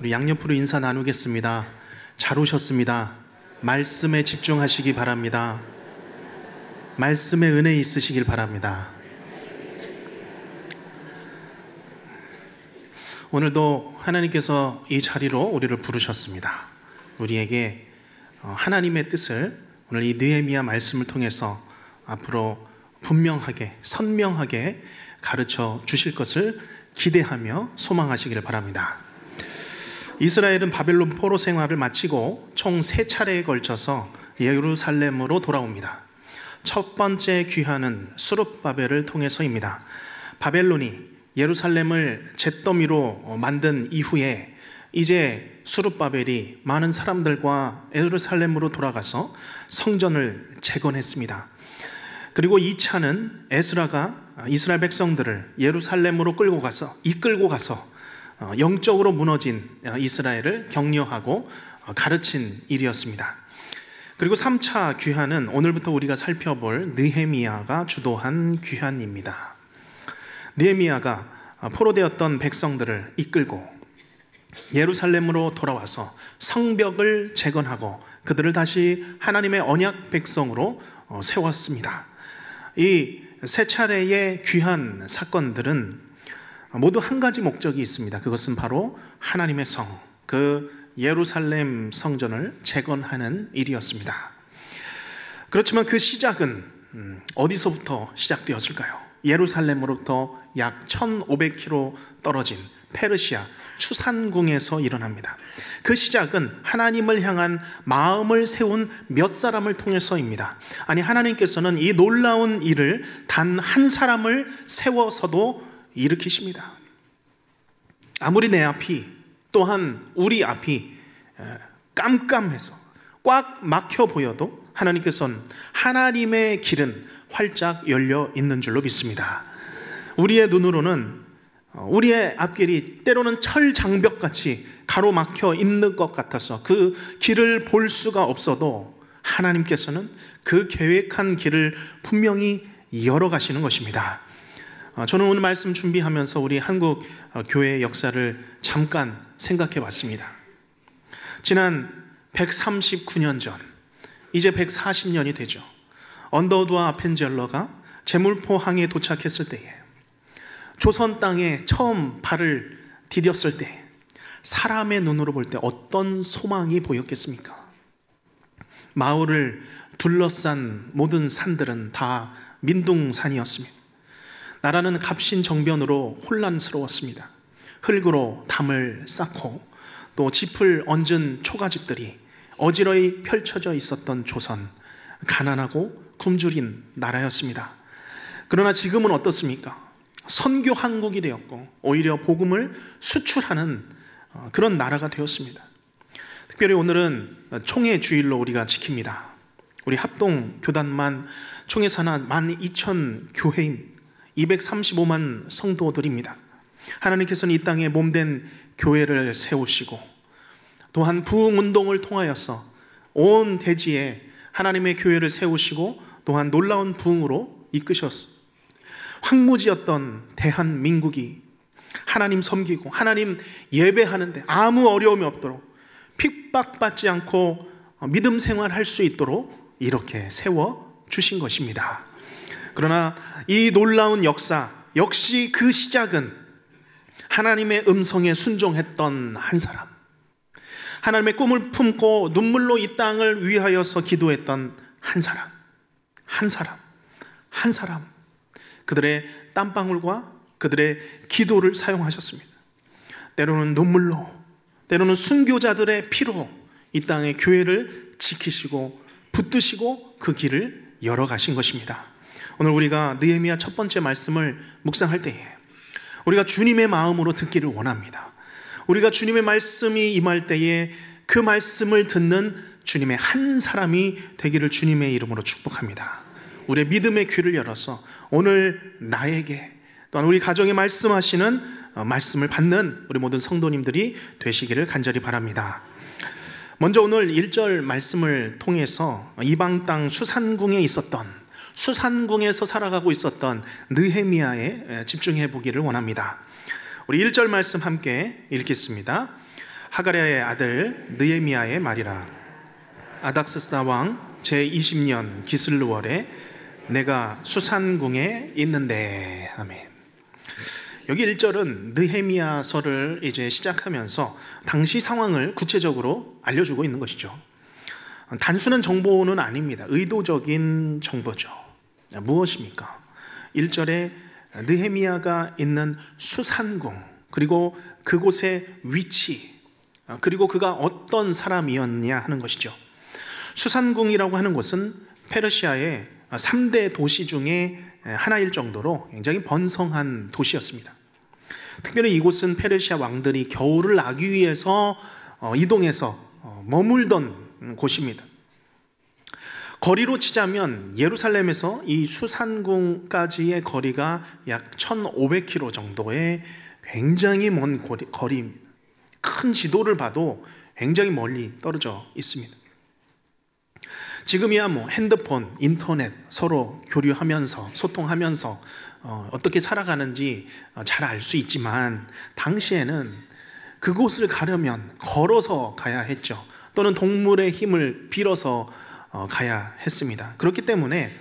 우리 양옆으로 인사 나누겠습니다. 잘 오셨습니다. 말씀에 집중하시기 바랍니다. 말씀에 은혜 있으시길 바랍니다. 오늘도 하나님께서 이 자리로 우리를 부르셨습니다. 우리에게 하나님의 뜻을 오늘 이 느헤미야 말씀을 통해서 앞으로 분명하게 선명하게 가르쳐 주실 것을 기대하며 소망하시기를 바랍니다. 이스라엘은 바벨론 포로 생활을 마치고 총 3차례에 걸쳐서 예루살렘으로 돌아옵니다. 첫 번째 귀환은 수룹바벨을 통해서입니다. 바벨론이 예루살렘을 잿더미로 만든 이후에 이제 수룹바벨이 많은 사람들과 예루살렘으로 돌아가서 성전을 재건했습니다. 그리고 2차는 에스라가 이스라엘 백성들을 예루살렘으로 이끌고 가서 영적으로 무너진 이스라엘을 격려하고 가르친 일이었습니다. 그리고 3차 귀환은 오늘부터 우리가 살펴볼 느헤미야가 주도한 귀환입니다. 느헤미야가 포로되었던 백성들을 이끌고 예루살렘으로 돌아와서 성벽을 재건하고 그들을 다시 하나님의 언약 백성으로 세웠습니다. 이 3차례의 귀환 사건들은 모두 한 가지 목적이 있습니다. 그것은 바로 하나님의 성, 그 예루살렘 성전을 재건하는 일이었습니다. 그렇지만 그 시작은 어디서부터 시작되었을까요? 예루살렘으로부터 약 1500km 떨어진 페르시아 추산궁에서 일어납니다. 그 시작은 하나님을 향한 마음을 세운 몇 사람을 통해서입니다. 아니, 하나님께서는 이 놀라운 일을 단 한 사람을 세워서도 일으키십니다. 아무리 내 앞이 또한 우리 앞이 깜깜해서 꽉 막혀 보여도 하나님께서는 하나님의 길은 활짝 열려 있는 줄로 믿습니다. 우리의 눈으로는 우리의 앞길이 때로는 철장벽같이 가로막혀 있는 것 같아서 그 길을 볼 수가 없어도 하나님께서는 그 계획한 길을 분명히 열어가시는 것입니다. 저는 오늘 말씀 준비하면서 우리 한국 교회의 역사를 잠깐 생각해 봤습니다. 지난 139년 전, 이제 140년이 되죠. 언더우드와 아펜젤러가 제물포항에 도착했을 때에 조선 땅에 처음 발을 디뎠을 때 사람의 눈으로 볼 때 어떤 소망이 보였겠습니까? 마을을 둘러싼 모든 산들은 다 민둥산이었습니다. 나라는 갑신정변으로 혼란스러웠습니다. 흙으로 담을 쌓고 또 짚을 얹은 초가집들이 어지러이 펼쳐져 있었던 조선, 가난하고 굶주린 나라였습니다. 그러나 지금은 어떻습니까? 선교 항국이 되었고 오히려 복음을 수출하는 그런 나라가 되었습니다. 특별히 오늘은 총회 주일로 우리가 지킵니다. 우리 합동 교단만 총회 산하 12,000교회입니다. 235만 성도들입니다. 하나님께서는 이 땅에 몸된 교회를 세우시고 또한 부흥운동을 통하여서 온 대지에 하나님의 교회를 세우시고 또한 놀라운 부흥으로 이끄셨습니다. 황무지였던 대한민국이 하나님 섬기고 하나님 예배하는데 아무 어려움이 없도록 핍박받지 않고 믿음 생활할 수 있도록 이렇게 세워주신 것입니다. 그러나 이 놀라운 역사 역시 그 시작은 하나님의 음성에 순종했던 한 사람, 하나님의 꿈을 품고 눈물로 이 땅을 위하여서 기도했던 한 사람 그들의 땀방울과 그들의 기도를 사용하셨습니다. 때로는 눈물로, 때로는 순교자들의 피로 이 땅의 교회를 지키시고 붙드시고 그 길을 열어가신 것입니다. 오늘 우리가 느헤미야 첫 번째 말씀을 묵상할 때에 우리가 주님의 마음으로 듣기를 원합니다. 우리가 주님의 말씀이 임할 때에 그 말씀을 듣는 주님의 한 사람이 되기를 주님의 이름으로 축복합니다. 우리의 믿음의 귀를 열어서 오늘 나에게 또한 우리 가정에 말씀하시는 말씀을 받는 우리 모든 성도님들이 되시기를 간절히 바랍니다. 먼저 오늘 1절 말씀을 통해서 이방 땅 수산궁에서 살아가고 있었던 느헤미야에 집중해 보기를 원합니다. 우리 1절 말씀 함께 읽겠습니다. 하가랴의 아들 느헤미야의 말이라. 아닥사스다 왕 제20년 기슬르월에 내가 수산궁에 있는데. 아멘. 여기 1절은 느헤미야서를 이제 시작하면서 당시 상황을 구체적으로 알려주고 있는 것이죠. 단순한 정보는 아닙니다. 의도적인 정보죠. 무엇입니까? 1절에 느헤미야가 있는 수산궁, 그리고 그곳의 위치, 그리고 그가 어떤 사람이었냐 하는 것이죠. 수산궁이라고 하는 곳은 페르시아의 3대 도시 중에 하나일 정도로 굉장히 번성한 도시였습니다. 특별히 이곳은 페르시아 왕들이 겨울을 나기 위해서 이동해서 머물던 곳입니다. 거리로 치자면 예루살렘에서 이 수산궁까지의 거리가 약 1500km 정도의 굉장히 먼 거리입니다. 큰 지도를 봐도 굉장히 멀리 떨어져 있습니다. 지금이야 핸드폰, 인터넷 서로 교류하면서 소통하면서 어떻게 살아가는지 잘 알 수 있지만, 당시에는 그곳을 가려면 걸어서 가야 했죠. 또는 동물의 힘을 빌어서 가야 했습니다. 그렇기 때문에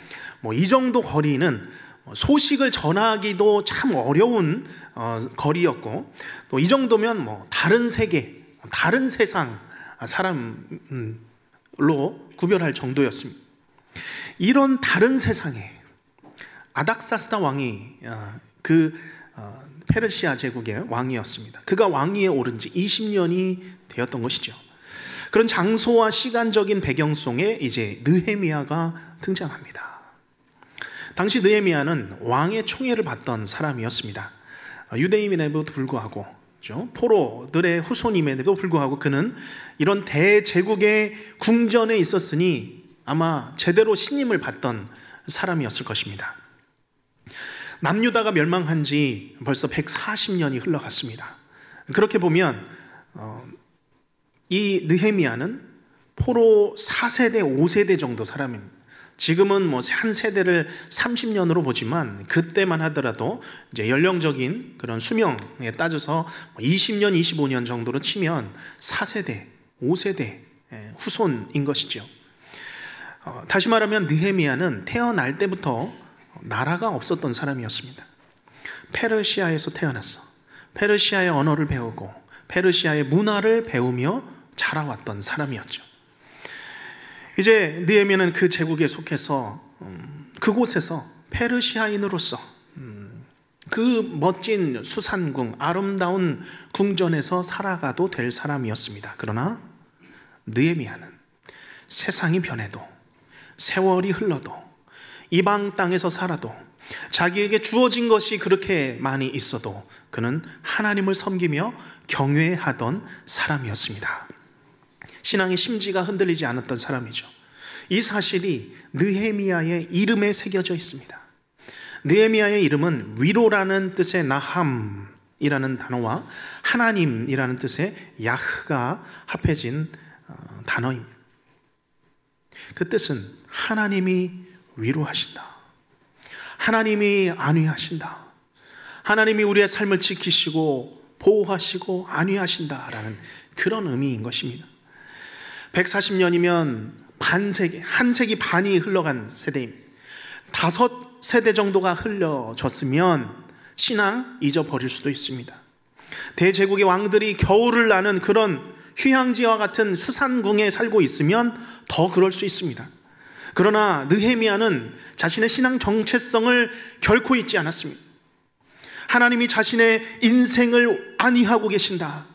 이 정도 거리는 소식을 전하기도 참 어려운 거리였고, 또 이 정도면 다른 세계, 다른 세상 사람로 구별할 정도였습니다. 이런 다른 세상에 아닥사스다 왕이 페르시아 제국의 왕이었습니다. 그가 왕위에 오른 지 20년이 되었던 것이죠. 그런 장소와 시간적인 배경 속에 이제 느헤미야가 등장합니다. 당시 느헤미야는 왕의 총애를 받던 사람이었습니다. 유대인임에도 불구하고, 포로들의 후손임에도 불구하고 그는 이런 대제국의 궁전에 있었으니 아마 제대로 신임을 받던 사람이었을 것입니다. 남유다가 멸망한 지 벌써 140년이 흘러갔습니다. 그렇게 보면 이 느헤미야는 포로 4세대, 5세대 정도 사람입니다. 지금은 한 세대를 30년으로 보지만 그때만 하더라도 이제 연령적인 그런 수명에 따져서 20년, 25년 정도로 치면 4세대, 5세대 후손인 것이죠. 다시 말하면 느헤미야는 태어날 때부터 나라가 없었던 사람이었습니다. 페르시아에서 태어났어. 페르시아의 언어를 배우고 페르시아의 문화를 배우며 자라왔던 사람이었죠. 이제 느헤미야는 그 제국에 속해서 그곳에서 페르시아인으로서 그 멋진 수산궁, 아름다운 궁전에서 살아가도 될 사람이었습니다. 그러나 느헤미야는 세상이 변해도, 세월이 흘러도, 이방 땅에서 살아도, 자기에게 주어진 것이 그렇게 많이 있어도 그는 하나님을 섬기며 경외하던 사람이었습니다. 신앙의 심지가 흔들리지 않았던 사람이죠. 이 사실이 느헤미야의 이름에 새겨져 있습니다. 느헤미야의 이름은 위로라는 뜻의 나함이라는 단어와 하나님이라는 뜻의 야흐가 합해진 단어입니다. 그 뜻은 하나님이 위로하신다, 하나님이 안위하신다, 하나님이 우리의 삶을 지키시고 보호하시고 안위하신다라는 그런 의미인 것입니다. 140년이면 한 세기 반이 흘러간 세대입니다. 5세대 정도가 흘려졌으면 신앙 잊어버릴 수도 있습니다. 대제국의 왕들이 겨울을 나는 그런 휴양지와 같은 수산궁에 살고 있으면 더 그럴 수 있습니다. 그러나 느헤미야는 자신의 신앙 정체성을 결코 잊지 않았습니다. 하나님이 자신의 인생을 안위하고 계신다,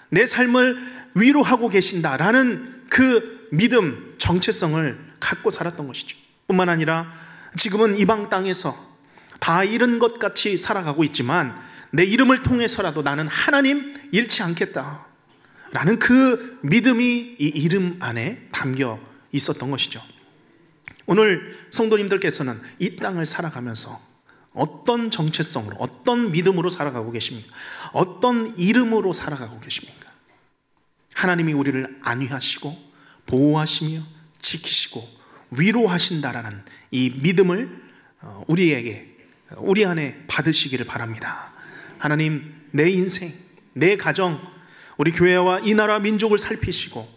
내 삶을 위로하고 계신다라는 그 믿음, 정체성을 갖고 살았던 것이죠. 뿐만 아니라 지금은 이방 땅에서 다 잃은 것 같이 살아가고 있지만 내 이름을 통해서라도 나는 하나님 잃지 않겠다 라는 그 믿음이 이 이름 안에 담겨 있었던 것이죠. 오늘 성도님들께서는 이 땅을 살아가면서 어떤 정체성으로, 어떤 믿음으로 살아가고 계십니까? 어떤 이름으로 살아가고 계십니까? 하나님이 우리를 안위하시고 보호하시며 지키시고 위로하신다라는 이 믿음을 우리 안에 받으시기를 바랍니다. 하나님, 내 인생, 내 가정, 우리 교회와 이 나라 민족을 살피시고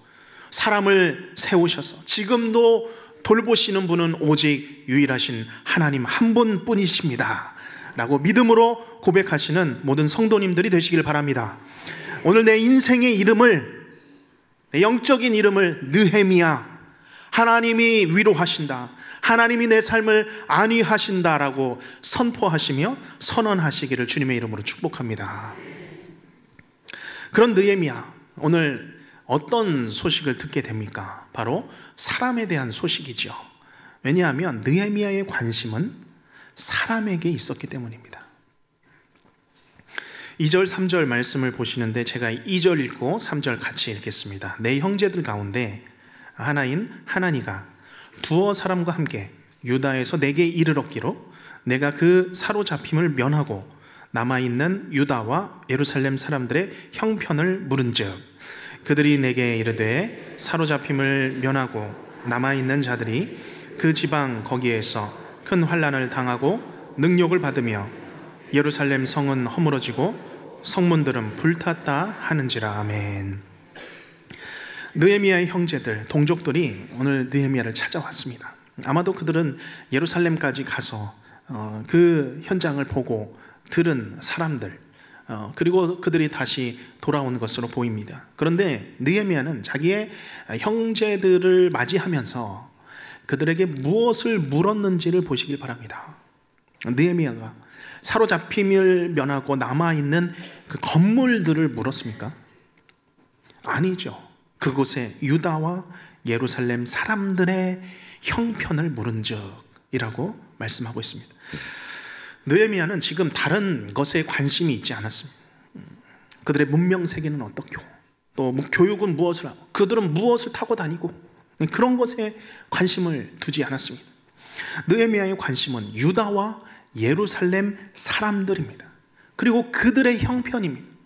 사람을 세우셔서 지금도 돌보시는 분은 오직 유일하신 하나님 한 분뿐이십니다 라고 믿음으로 고백하시는 모든 성도님들이 되시길 바랍니다. 오늘 내 인생의 이름을, 내 영적인 이름을 느헤미야, 하나님이 위로하신다, 하나님이 내 삶을 안위하신다라고 선포하시며 선언하시기를 주님의 이름으로 축복합니다. 그런 느헤미야, 오늘 어떤 소식을 듣게 됩니까? 바로 사람에 대한 소식이죠. 왜냐하면 느헤미야의 관심은 사람에게 있었기 때문입니다. 2절 3절 말씀을 보시는데 제가 2절 읽고 3절 같이 읽겠습니다. 내 형제들 가운데 하나인 하나니가 두어 사람과 함께 유다에서 내게 이르렀기로 내가 그 사로잡힘을 면하고 남아있는 유다와 예루살렘 사람들의 형편을 물은즉 그들이 내게 이르되 사로잡힘을 면하고 남아있는 자들이 그 지방 거기에서 큰 환난을 당하고 능욕을 받으며 예루살렘 성은 허물어지고 성문들은 불탔다 하는지라. 아멘. 느헤미야의 형제들, 동족들이 오늘 느헤미야를 찾아왔습니다. 아마도 그들은 예루살렘까지 가서 그 현장을 보고 들은 사람들, 그리고 그들이 다시 돌아오는 것으로 보입니다. 그런데 느헤미야는 자기의 형제들을 맞이하면서 그들에게 무엇을 물었는지를 보시길 바랍니다. 느헤미야가 사로잡힘을 면하고 남아있는 그 건물들을 물었습니까? 아니죠. 그곳에 유다와 예루살렘 사람들의 형편을 물은즉이라고 말씀하고 있습니다. 느헤미야는 지금 다른 것에 관심이 있지 않았습니다. 그들의 문명 세계는 어떻고, 또 교육은 무엇을 하고, 그들은 무엇을 타고 다니고, 그런 것에 관심을 두지 않았습니다. 느헤미야의 관심은 유다와 예루살렘 사람들입니다. 그리고 그들의 형편입니다.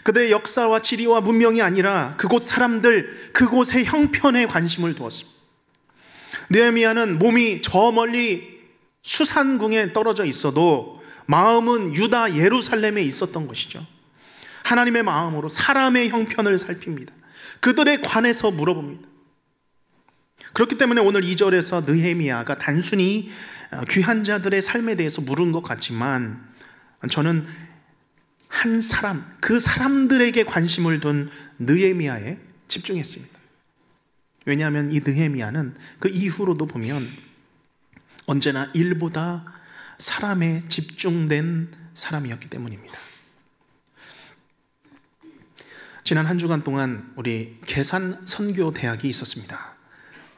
그들의 역사와 지리와 문명이 아니라 그곳 사람들, 그곳의 형편에 관심을 두었습니다. 느헤미야는 몸이 저 멀리 수산궁에 떨어져 있어도 마음은 유다 예루살렘에 있었던 것이죠. 하나님의 마음으로 사람의 형편을 살핍니다. 그들에 관해서 물어봅니다. 그렇기 때문에 오늘 2절에서 느헤미야가 단순히 귀한 자들의 삶에 대해서 물은 것 같지만 저는 한 사람, 그 사람들에게 관심을 둔 느헤미야에 집중했습니다. 왜냐하면 이 느헤미야는 그 이후로도 보면 언제나 일보다 사람에 집중된 사람이었기 때문입니다. 지난 한 주간 동안 우리 계산 선교 대학이 있었습니다.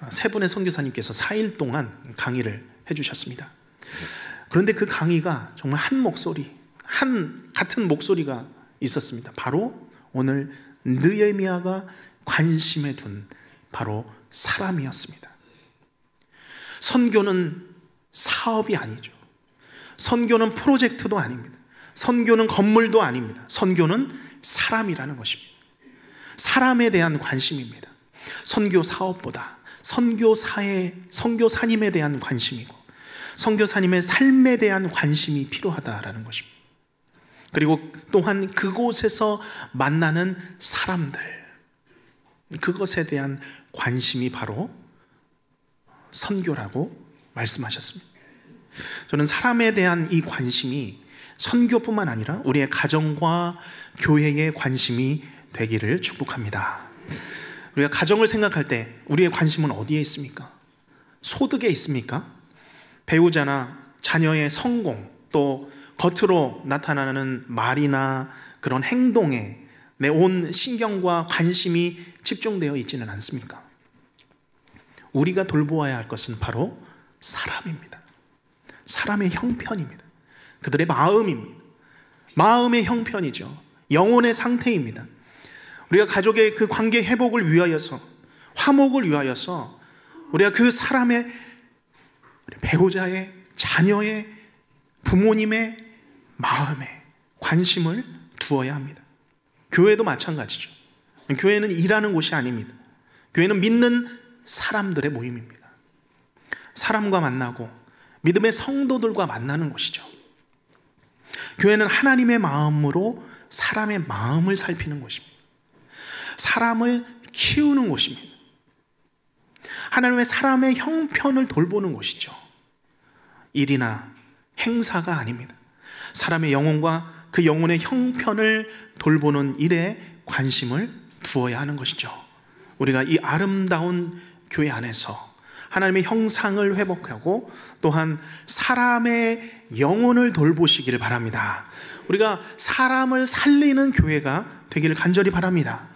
세 분의 선교사님께서 4일 동안 강의를 해주셨습니다. 그런데 그 강의가 정말 한 목소리, 같은 목소리가 있었습니다. 바로 오늘 느헤미야가 관심에 둔 바로 사람이었습니다. 선교는 사업이 아니죠. 선교는 프로젝트도 아닙니다. 선교는 건물도 아닙니다. 선교는 사람이라는 것입니다. 사람에 대한 관심입니다. 선교 사업보다 선교사님에 대한 관심이고 선교사님의 삶에 대한 관심이 필요하다라는 것입니다. 그리고 또한 그곳에서 만나는 사람들, 그것에 대한 관심이 바로 선교라고 말씀하셨습니다. 저는 사람에 대한 이 관심이 선교뿐만 아니라 우리의 가정과 교회의 관심이 되기를 축복합니다. 우리가 가정을 생각할 때 우리의 관심은 어디에 있습니까? 소득에 있습니까? 배우자나 자녀의 성공, 또 겉으로 나타나는 말이나 그런 행동에 내 온 신경과 관심이 집중되어 있지는 않습니까? 우리가 돌보아야 할 것은 바로 사람입니다. 사람의 형편입니다. 그들의 마음입니다. 마음의 형편이죠. 영혼의 상태입니다. 우리가 가족의 그 관계 회복을 위하여서, 화목을 위하여서 우리가 그 사람의, 배우자의, 자녀의, 부모님의 마음에 관심을 두어야 합니다. 교회도 마찬가지죠. 교회는 일하는 곳이 아닙니다. 교회는 믿는 사람들의 모임입니다. 사람과 만나고 믿음의 성도들과 만나는 곳이죠. 교회는 하나님의 마음으로 사람의 마음을 살피는 곳입니다. 사람을 키우는 곳입니다. 하나님의 사람의 형편을 돌보는 곳이죠. 일이나 행사가 아닙니다. 사람의 영혼과 그 영혼의 형편을 돌보는 일에 관심을 두어야 하는 것이죠. 우리가 이 아름다운 교회 안에서 하나님의 형상을 회복하고 또한 사람의 영혼을 돌보시기를 바랍니다. 우리가 사람을 살리는 교회가 되기를 간절히 바랍니다.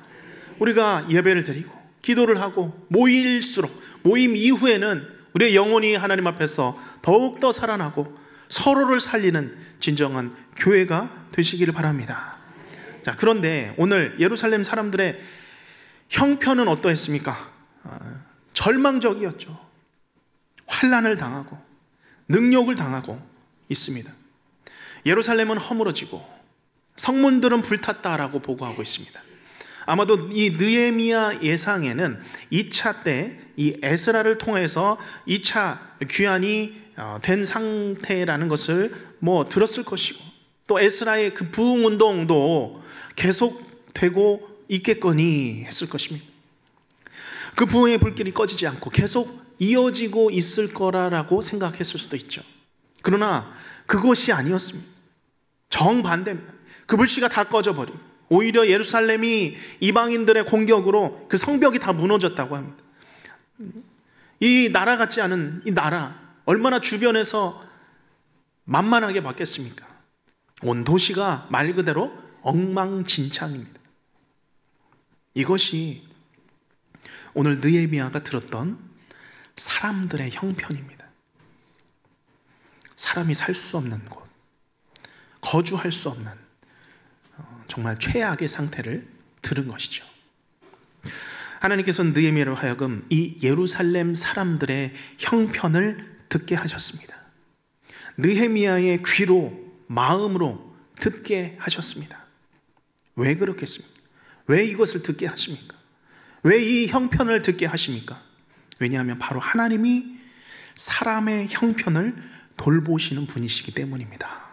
우리가 예배를 드리고 기도를 하고 모임 이후에는 우리의 영혼이 하나님 앞에서 더욱더 살아나고 서로를 살리는 진정한 교회가 되시기를 바랍니다. 자, 그런데 오늘 예루살렘 사람들의 형편은 어떠했습니까? 절망적이었죠. 환난을 당하고 능욕을 당하고 있습니다. 예루살렘은 허물어지고 성문들은 불탔다라고 보고하고 있습니다. 아마도 이 느헤미야 예상에는 2차 때 이 에스라를 통해서 2차 귀환이 된 상태라는 것을 들었을 것이고, 또 에스라의 그 부흥운동도 계속되고 있겠거니 했을 것입니다. 그 부흥의 불길이 꺼지지 않고 계속 이어지고 있을 거라고 생각했을 수도 있죠. 그러나 그것이 아니었습니다. 정반대입니다. 그 불씨가 다 꺼져버리고 오히려 예루살렘이 이방인들의 공격으로 그 성벽이 다 무너졌다고 합니다. 이 나라 같지 않은 이 나라, 얼마나 주변에서 만만하게 바뀌었습니까? 온 도시가 말 그대로 엉망진창입니다. 이것이 오늘 느헤미야가 들었던 사람들의 형편입니다. 사람이 살 수 없는 곳, 거주할 수 없는 정말 최악의 상태를 들은 것이죠. 하나님께서는 느헤미야로 하여금 이 예루살렘 사람들의 형편을 듣게 하셨습니다. 느헤미야의 귀로, 마음으로 듣게 하셨습니다. 왜 그렇겠습니까? 왜 이것을 듣게 하십니까? 왜 이 형편을 듣게 하십니까? 왜냐하면 바로 하나님이 사람의 형편을 돌보시는 분이시기 때문입니다.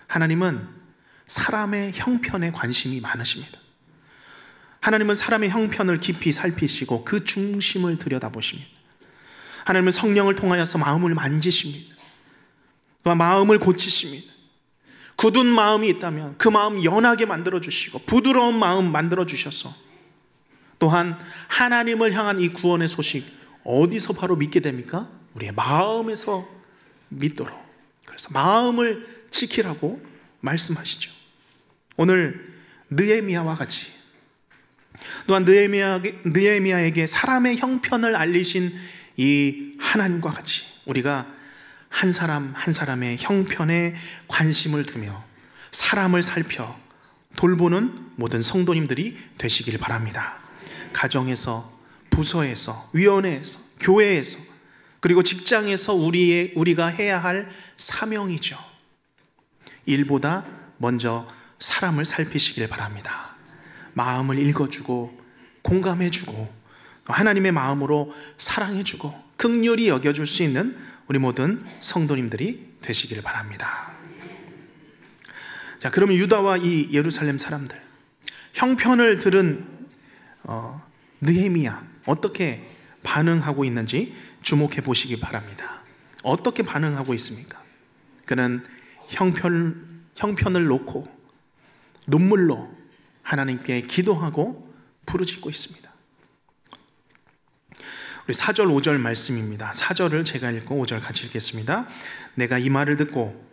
하나님은 사람의 형편에 관심이 많으십니다. 하나님은 사람의 형편을 깊이 살피시고 그 중심을 들여다보십니다. 하나님은 성령을 통하여서 마음을 만지십니다. 또한 마음을 고치십니다. 굳은 마음이 있다면 그 마음 연하게 만들어주시고 부드러운 마음 만들어주셔서 또한 하나님을 향한 이 구원의 소식 어디서 바로 믿게 됩니까? 우리의 마음에서 믿도록. 그래서 마음을 지키라고 말씀하시죠. 오늘 느헤미야와 같이 또한 느헤미야에게 사람의 형편을 알리신 이 하나님과 같이 우리가 한 사람 한 사람의 형편에 관심을 두며 사람을 살펴 돌보는 모든 성도님들이 되시길 바랍니다. 가정에서, 부서에서, 위원회에서, 교회에서, 그리고 직장에서 우리가 해야 할 사명이죠. 일보다 먼저 사람을 살피시길 바랍니다. 마음을 읽어주고 공감해주고 하나님의 마음으로 사랑해주고 긍휼히 여겨줄 수 있는 우리 모든 성도님들이 되시길 바랍니다. 자, 그러면 유다와 이 예루살렘 사람들 형편을 들은 느헤미야 어떻게 반응하고 있는지 주목해 보시기 바랍니다. 어떻게 반응하고 있습니까? 그는 형편을 놓고 눈물로 하나님께 기도하고 부르짖고 있습니다. 우리 4절 5절 말씀입니다. 4절을 제가 읽고 5절 같이 읽겠습니다. 내가 이 말을 듣고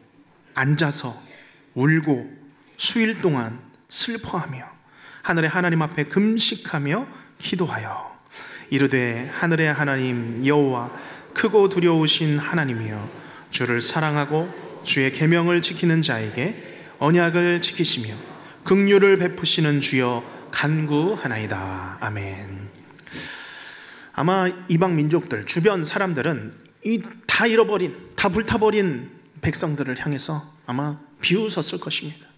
앉아서 울고 수일 동안 슬퍼하며 하늘의 하나님 앞에 금식하며 기도하여 이르되 하늘의 하나님 여호와 크고 두려우신 하나님이여 주를 사랑하고 주의 계명을 지키는 자에게 언약을 지키시며 긍휼을 베푸시는 주여 간구하나이다. 아멘. 아마 이방 민족들, 주변 사람들은 이 다 잃어버린, 다 불타버린 백성들을 향해서 아마 비웃었을 것입니다.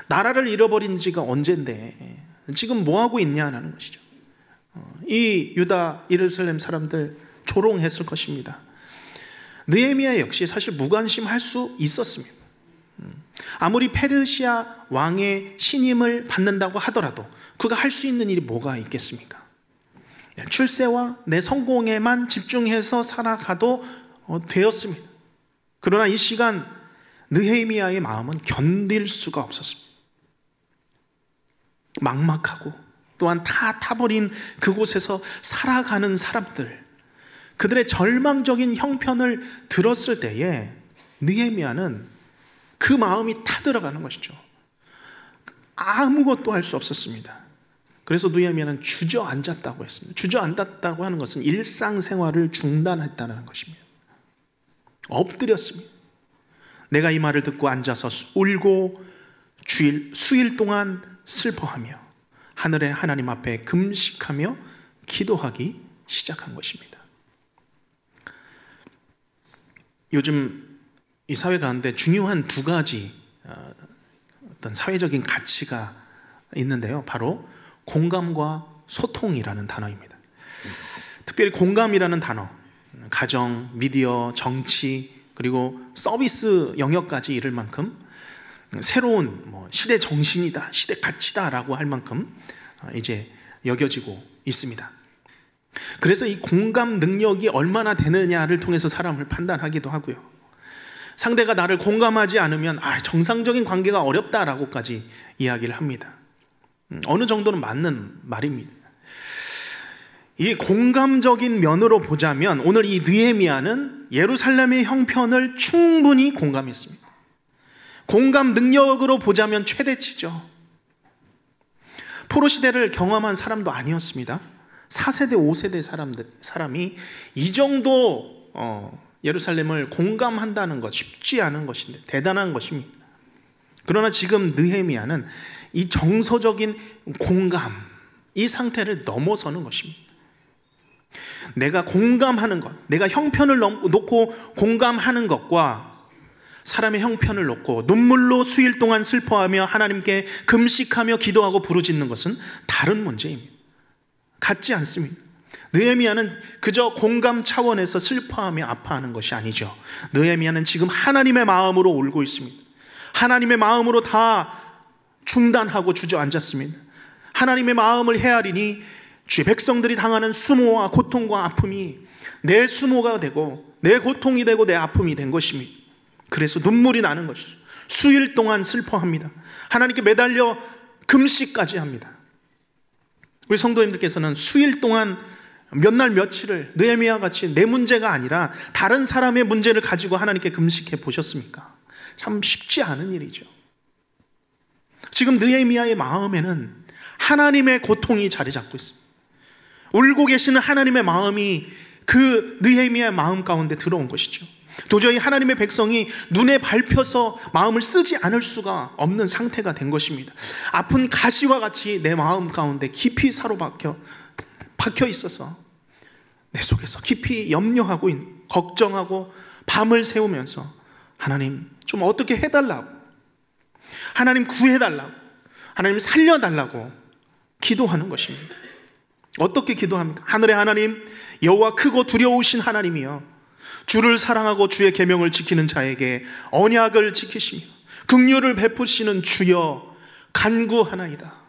나라를 잃어버린 지가 언젠데 지금 뭐하고 있냐는 것이죠. 이 유다, 예루살렘 사람들 조롱했을 것입니다. 느헤미야 역시 사실 무관심할 수 있었습니다. 아무리 페르시아 왕의 신임을 받는다고 하더라도 그가 할 수 있는 일이 뭐가 있겠습니까? 출세와 내 성공에만 집중해서 살아가도 되었습니다. 그러나 이 시간 느헤미야의 마음은 견딜 수가 없었습니다. 막막하고 또한 다 타버린 그곳에서 살아가는 사람들, 그들의 절망적인 형편을 들었을 때에 느헤미야는 그 마음이 타들어가는 것이죠. 아무것도 할 수 없었습니다. 그래서 느헤미야는 주저앉았다고 했습니다. 주저앉았다고 하는 것은 일상생활을 중단했다는 것입니다. 엎드렸습니다. 내가 이 말을 듣고 앉아서 울고 수일 동안 슬퍼하며 하늘의 하나님 앞에 금식하며 기도하기 시작한 것입니다. 요즘 이 사회 가운데 중요한 두 가지 어떤 사회적인 가치가 있는데요. 바로 공감과 소통이라는 단어입니다. 특별히 공감이라는 단어, 가정, 미디어, 정치, 그리고 서비스 영역까지 이를 만큼 새로운 시대 정신이다, 시대 가치다라고 할 만큼 이제 여겨지고 있습니다. 그래서 이 공감 능력이 얼마나 되느냐를 통해서 사람을 판단하기도 하고요. 상대가 나를 공감하지 않으면 정상적인 관계가 어렵다라고까지 이야기를 합니다. 어느 정도는 맞는 말입니다. 이 공감적인 면으로 보자면 오늘 이 느헤미야는 예루살렘의 형편을 충분히 공감했습니다. 공감 능력으로 보자면 최대치죠. 포로 시대를 경험한 사람도 아니었습니다. 4세대, 5세대 사람이 이 정도 예루살렘을 공감한다는 것 쉽지 않은 것인데 대단한 것입니다. 그러나 지금 느헤미야는 이 정서적인 공감, 이 상태를 넘어서는 것입니다. 내가 공감하는 것, 내가 형편을 놓고 공감하는 것과 사람의 형편을 놓고 눈물로 수일 동안 슬퍼하며 하나님께 금식하며 기도하고 부르짖는 것은 다른 문제입니다. 같지 않습니다. 느헤미야는 그저 공감 차원에서 슬퍼하며 아파하는 것이 아니죠. 느헤미야는 지금 하나님의 마음으로 울고 있습니다. 하나님의 마음으로 다 중단하고 주저앉았습니다. 하나님의 마음을 헤아리니 주의 백성들이 당하는 수모와 고통과 아픔이 내 수모가 되고 내 고통이 되고 내 아픔이 된 것입니다. 그래서 눈물이 나는 것이죠. 수일 동안 슬퍼합니다. 하나님께 매달려 금식까지 합니다. 우리 성도님들께서는 수일 동안 몇 날 며칠을 느헤미야 같이 내 문제가 아니라 다른 사람의 문제를 가지고 하나님께 금식해 보셨습니까? 참 쉽지 않은 일이죠. 지금 느헤미야의 마음에는 하나님의 고통이 자리 잡고 있습니다. 울고 계시는 하나님의 마음이 그 느헤미야의 마음 가운데 들어온 것이죠. 도저히 하나님의 백성이 눈에 밟혀서 마음을 쓰지 않을 수가 없는 상태가 된 것입니다. 아픈 가시와 같이 내 마음 가운데 깊이 사로박혀 있어서 내 속에서 깊이 염려하고 걱정하고 밤을 새우면서 하나님 좀 어떻게 해달라고, 하나님 구해달라고, 하나님 살려달라고 기도하는 것입니다. 어떻게 기도합니까? 하늘의 하나님, 여호와 크고 두려우신 하나님이여, 주를 사랑하고 주의 계명을 지키는 자에게 언약을 지키시며 긍휼을 베푸시는 주여 간구하나이다.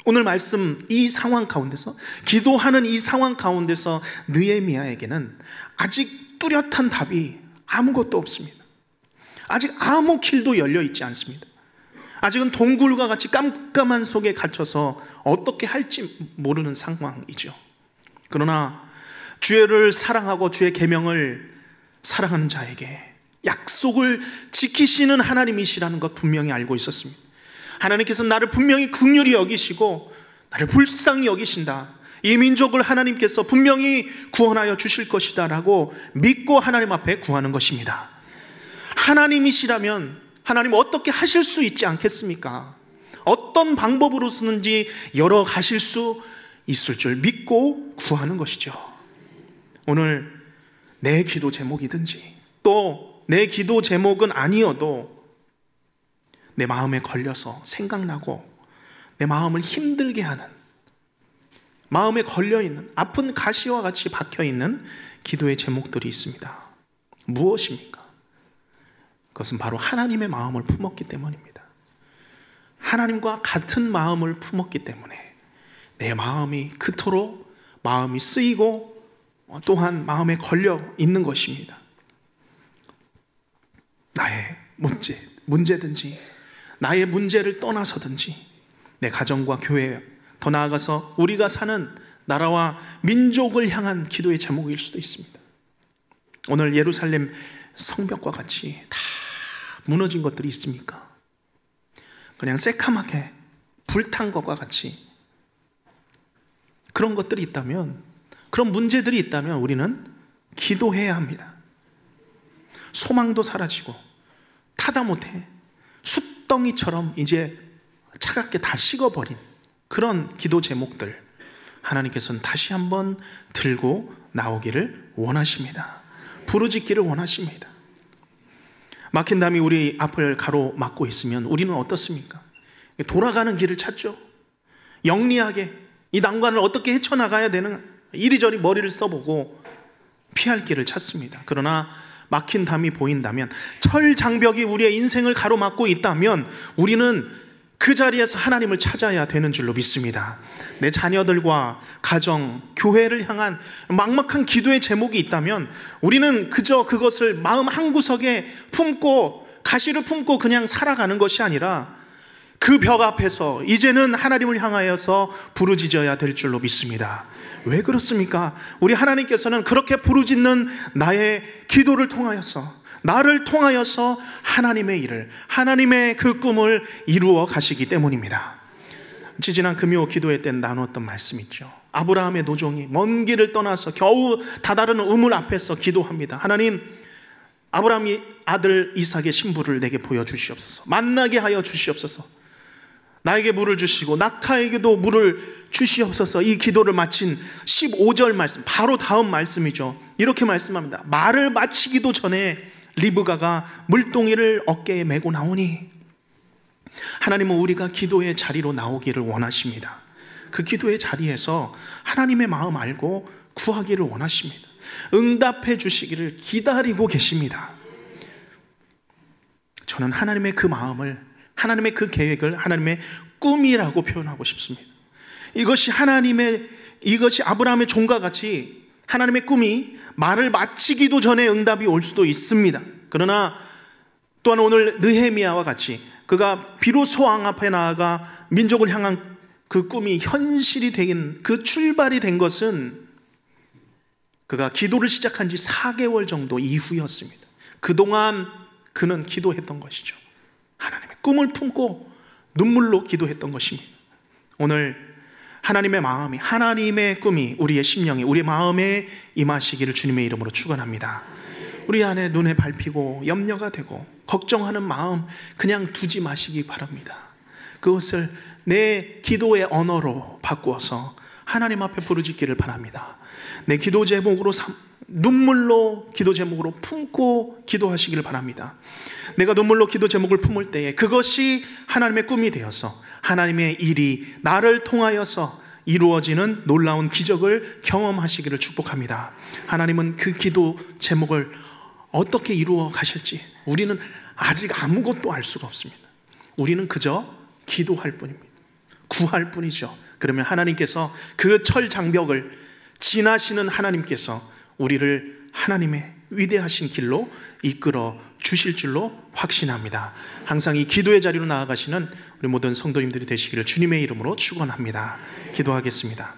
오늘 말씀 이 상황 가운데서, 기도하는 이 상황 가운데서 느헤미야에게는 아직 뚜렷한 답이 아무것도 없습니다. 아직 아무 길도 열려 있지 않습니다. 아직은 동굴과 같이 깜깜한 속에 갇혀서 어떻게 할지 모르는 상황이죠. 그러나 주를 사랑하고 주의 계명을 사랑하는 자에게 약속을 지키시는 하나님이시라는 것 분명히 알고 있었습니다. 하나님께서 나를 분명히 긍휼히 여기시고 나를 불쌍히 여기신다, 이 민족을 하나님께서 분명히 구원하여 주실 것이다 라고 믿고 하나님 앞에 구하는 것입니다. 하나님이시라면 하나님 어떻게 하실 수 있지 않겠습니까? 어떤 방법으로 쓰는지 열어 가실 수 있을 줄 믿고 구하는 것이죠. 오늘 내 기도 제목이든지 또 내 기도 제목은 아니어도 내 마음에 걸려서 생각나고 내 마음을 힘들게 하는, 마음에 걸려있는 아픈 가시와 같이 박혀있는 기도의 제목들이 있습니다. 무엇입니까? 그것은 바로 하나님의 마음을 품었기 때문입니다. 하나님과 같은 마음을 품었기 때문에 내 마음이 그토록 마음이 쓰이고 또한 마음에 걸려 있는 것입니다. 나의 문제든지 나의 문제를 떠나서든지 내 가정과 교회, 더 나아가서 우리가 사는 나라와 민족을 향한 기도의 제목일 수도 있습니다. 오늘 예루살렘 성벽과 같이 다 무너진 것들이 있습니까? 그냥 새카맣게 불탄 것과 같이 그런 것들이 있다면, 그런 문제들이 있다면 우리는 기도해야 합니다. 소망도 사라지고 타다 못해 숯덩이처럼 이제 차갑게 다 식어버린 그런 기도 제목들, 하나님께서는 다시 한번 들고 나오기를 원하십니다. 부르짖기를 원하십니다. 막힌 담이 우리 앞을 가로막고 있으면 우리는 어떻습니까? 돌아가는 길을 찾죠. 영리하게 이 난관을 어떻게 헤쳐나가야 되는, 이리저리 머리를 써보고 피할 길을 찾습니다. 그러나 막힌 담이 보인다면, 철 장벽이 우리의 인생을 가로막고 있다면 우리는 그 자리에서 하나님을 찾아야 되는 줄로 믿습니다. 내 자녀들과 가정, 교회를 향한 막막한 기도의 제목이 있다면 우리는 그저 그것을 마음 한구석에 품고, 가시를 품고 그냥 살아가는 것이 아니라 그 벽 앞에서 이제는 하나님을 향하여서 부르짖어야 될 줄로 믿습니다. 왜 그렇습니까? 우리 하나님께서는 그렇게 부르짖는 나의 기도를 통하여서, 나를 통하여서 하나님의 일을, 하나님의 그 꿈을 이루어 가시기 때문입니다. 지지난 금요 기도회 때 나눴던 말씀 있죠. 아브라함의 노종이 먼 길을 떠나서 겨우 다다른 우물 앞에서 기도합니다. 하나님, 아브라함이 아들 이삭의 신부를 내게 보여주시옵소서. 만나게 하여 주시옵소서. 나에게 물을 주시고 낙타에게도 물을 주시옵소서. 이 기도를 마친 15절 말씀, 바로 다음 말씀이죠. 이렇게 말씀합니다. 말을 마치기도 전에 리브가가 물동이를 어깨에 메고 나오니, 하나님은 우리가 기도의 자리로 나오기를 원하십니다. 그 기도의 자리에서 하나님의 마음 알고 구하기를 원하십니다. 응답해 주시기를 기다리고 계십니다. 저는 하나님의 그 마음을, 하나님의 그 계획을 하나님의 꿈이라고 표현하고 싶습니다. 이것이 아브라함의 종과 같이 하나님의 꿈이 말을 마치기도 전에 응답이 올 수도 있습니다. 그러나 또한 오늘 느헤미야와 같이 그가 비로소 왕 앞에 나아가 민족을 향한 그 꿈이 현실이 된, 그 출발이 된 것은 그가 기도를 시작한 지 4개월 정도 이후였습니다. 그동안 그는 기도했던 것이죠. 하나님의 꿈을 품고 눈물로 기도했던 것입니다. 오늘 하나님의 마음이, 하나님의 꿈이 우리의 심령에, 우리의 마음에 임하시기를 주님의 이름으로 축원합니다. 우리 안에 눈에 밟히고 염려가 되고 걱정하는 마음 그냥 두지 마시기 바랍니다. 그것을 내 기도의 언어로 바꾸어서 하나님 앞에 부르짖기를 바랍니다. 내 기도 제목으로 눈물로 기도 제목으로 품고 기도하시기를 바랍니다. 내가 눈물로 기도 제목을 품을 때에 그것이 하나님의 꿈이 되어서 하나님의 일이 나를 통하여서 이루어지는 놀라운 기적을 경험하시기를 축복합니다. 하나님은 그 기도 제목을 어떻게 이루어 가실지 우리는 아직 아무것도 알 수가 없습니다. 우리는 그저 기도할 뿐입니다. 구할 뿐이죠. 그러면 하나님께서 그 철 장벽을 지나시는 하나님께서 우리를 하나님의 위대하신 길로 이끌어 주실 줄로 확신합니다. 항상 이 기도의 자리로 나아가시는 우리 모든 성도님들이 되시기를 주님의 이름으로 축원합니다. 기도하겠습니다.